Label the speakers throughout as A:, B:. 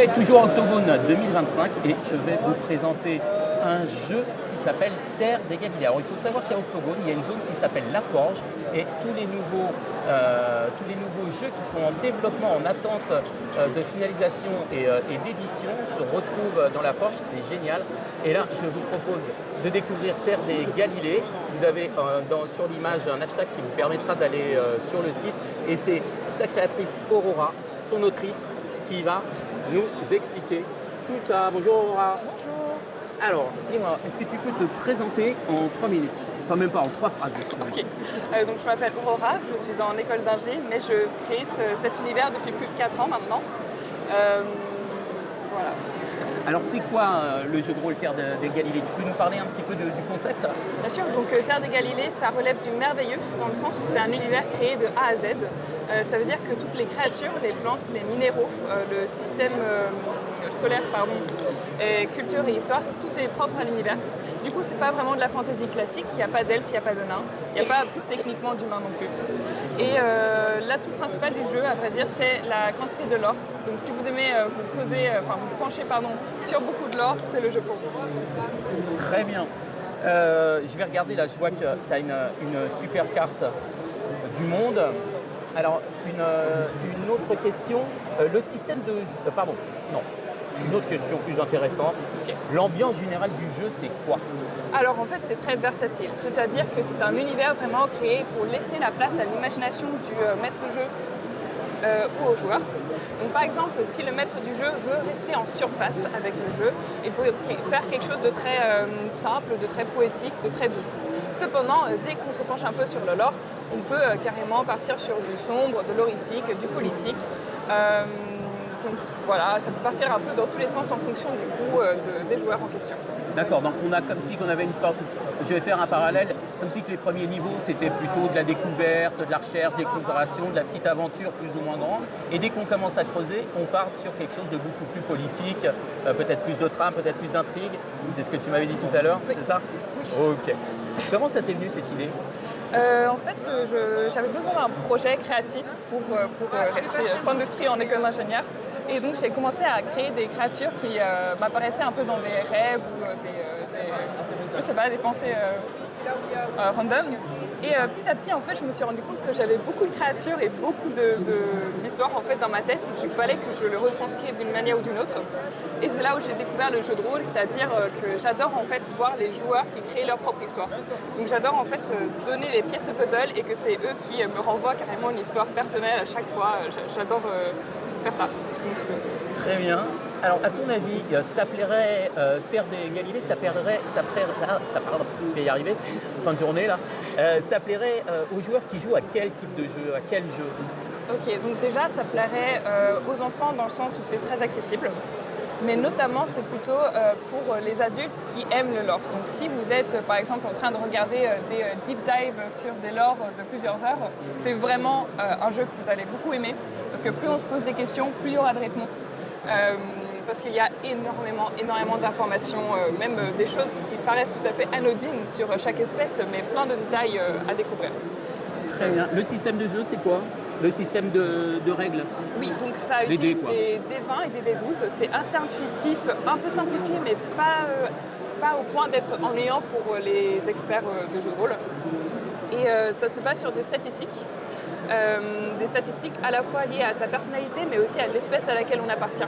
A: Et toujours Octogone 2025 et je vais vous présenter un jeu qui s'appelle Terre des Galilées. Alors il faut savoir qu'à Octogone, il y a une zone qui s'appelle La Forge et tous les nouveaux jeux qui sont en développement, en attente de finalisation et d'édition se retrouvent dans La Forge, c'est génial. Et là, je vous propose de découvrir Terre des Galilées. Vous avez sur l'image un hashtag qui vous permettra d'aller sur le site et c'est sa créatrice Aurora, son autrice, qui va nous expliquer tout ça. Bonjour Aurora.
B: Bonjour.
A: Alors, dis-moi, est-ce que tu peux te présenter en 3 minutes? Enfin, même pas, en 3 phrases.
B: Ok. Donc je m'appelle Aurora, je suis en école d'ingé, mais je crée cet univers depuis plus de 4 ans maintenant. Voilà.
A: Alors, c'est quoi le jeu de rôle Terre des Galilées? Tu peux nous parler un petit peu du concept?
B: Bien sûr, donc Terre des Galilées, ça relève du merveilleux dans le sens où c'est un univers créé de A à Z. Ça veut dire que toutes les créatures, les plantes, les minéraux, le système solaire, et culture et histoire, tout est propre à l'univers. Du coup, c'est pas vraiment de la fantaisie classique, il n'y a pas d'elfes, il n'y a pas de nains, il n'y a pas techniquement d'humains non plus. Et l'atout principal du jeu, à vrai dire, c'est la quantité de lore. Donc si vous aimez vous penchez sur beaucoup de lore, c'est le jeu pour vous.
A: Très bien. Je vais regarder là, je vois que tu as une super carte du monde. Alors, une autre question, le système de jeu, pardon, non, une autre question plus intéressante.
B: Okay.
A: L'ambiance générale du jeu, c'est quoi?
B: Alors en fait, c'est très versatile, c'est-à-dire que c'est un univers vraiment créé pour laisser la place à l'imagination du maître-jeu ou aux joueurs. Donc par exemple, si le maître du jeu veut rester en surface avec le jeu, il peut faire quelque chose de très simple, de très poétique, de très doux. Cependant, dès qu'on se penche un peu sur le lore, on peut carrément partir sur du sombre, de l'horrifique, du politique. Donc voilà, ça peut partir un peu dans tous les sens en fonction du goût des joueurs en question.
A: D'accord, donc on a comme si on avait je vais faire un parallèle, comme si que les premiers niveaux c'était plutôt de la découverte, de la recherche, de l'exploration, de la petite aventure plus ou moins grande. Et dès qu'on commence à creuser, on part sur quelque chose de beaucoup plus politique, peut-être plus de trame, peut-être plus d'intrigue. C'est ce que tu m'avais dit tout à l'heure, oui. C'est ça? Oui. Ok. Comment ça t'est venu cette idée?
B: En fait, j'avais besoin d'un projet créatif pour rester sain d'esprit en école d'ingénieur. Et donc, j'ai commencé à créer des créatures qui m'apparaissaient un peu dans des rêves ou des pensées random. Et petit à petit, en fait, je me suis rendu compte que j'avais beaucoup de créatures et beaucoup d'histoires en fait, dans ma tête et qu'il fallait que je le retranscrive d'une manière ou d'une autre. Et c'est là où j'ai découvert le jeu de rôle, c'est-à-dire que j'adore en fait voir les joueurs qui créent leur propre histoire. Donc j'adore en fait donner les pièces de puzzle et que c'est eux qui me renvoient carrément une histoire personnelle à chaque fois. J'adore faire ça.
A: Très bien. Alors, à ton avis, ça plairait Terre des Galilées, ça plairait, je vais y arriver, fin de journée là, ça plairait aux joueurs qui jouent à quel type de jeu, à quel jeu?
B: Ok, donc déjà, ça plairait aux enfants dans le sens où c'est très accessible. Mais notamment, c'est plutôt pour les adultes qui aiment le lore. Donc si vous êtes, par exemple, en train de regarder des deep dives sur des lores de plusieurs heures, c'est vraiment un jeu que vous allez beaucoup aimer. Parce que plus on se pose des questions, plus il y aura de réponses. Parce qu'il y a énormément d'informations, même des choses qui paraissent tout à fait anodines sur chaque espèce, mais plein de détails à découvrir.
A: Très bien. Le système de jeu, c'est quoi? Le système de règles?
B: Oui, donc ça utilise des D20 et des D12. C'est assez intuitif, un peu simplifié, mais pas au point d'être ennuyant pour les experts de jeux de rôle. Et ça se base sur des statistiques à la fois liées à sa personnalité, mais aussi à l'espèce à laquelle on appartient.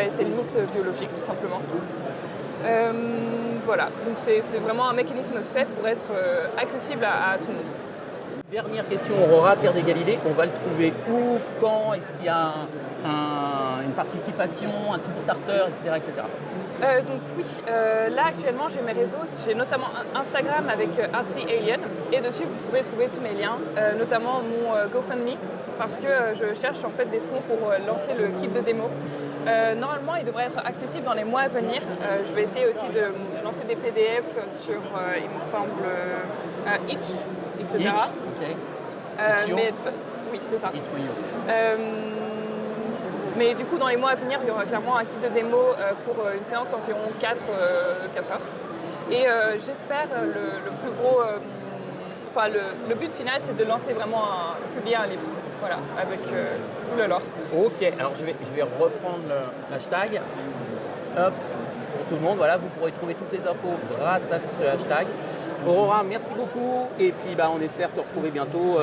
B: C'est une limite biologique, tout simplement. Voilà, donc c'est vraiment un mécanisme fait pour être accessible à tout le monde.
A: Dernière question, Aurora, Terre des Galilées, on va le trouver où, quand, est-ce qu'il y a une participation, un Kickstarter, etc.
B: Donc oui, là actuellement j'ai mes réseaux, j'ai notamment Instagram avec Artsy Alien et dessus vous pouvez trouver tous mes liens, notamment mon GoFundMe parce que je cherche en fait des fonds pour lancer le kit de démo. Normalement il devrait être accessible dans les mois à venir, je vais essayer aussi de lancer des PDF sur, il me semble, Itch, etc.
A: Okay.
B: Oui c'est ça. Mais du coup, dans les mois à venir, il y aura clairement un kit de démo pour une séance d'environ 4 heures. Et j'espère le plus gros Enfin, le but final, c'est de lancer vraiment, publier un livre, voilà, avec tout le lore.
A: Ok, alors je vais reprendre le hashtag. Hop, pour tout le monde, voilà, vous pourrez trouver toutes les infos grâce à ce hashtag. Aurora, merci beaucoup. Et puis on espère te retrouver bientôt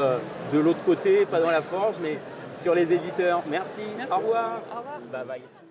A: de l'autre côté, pas dans la forge, mais sur les éditeurs. Merci.
B: Merci.
A: Au revoir.
B: Au revoir.
A: Bye bye.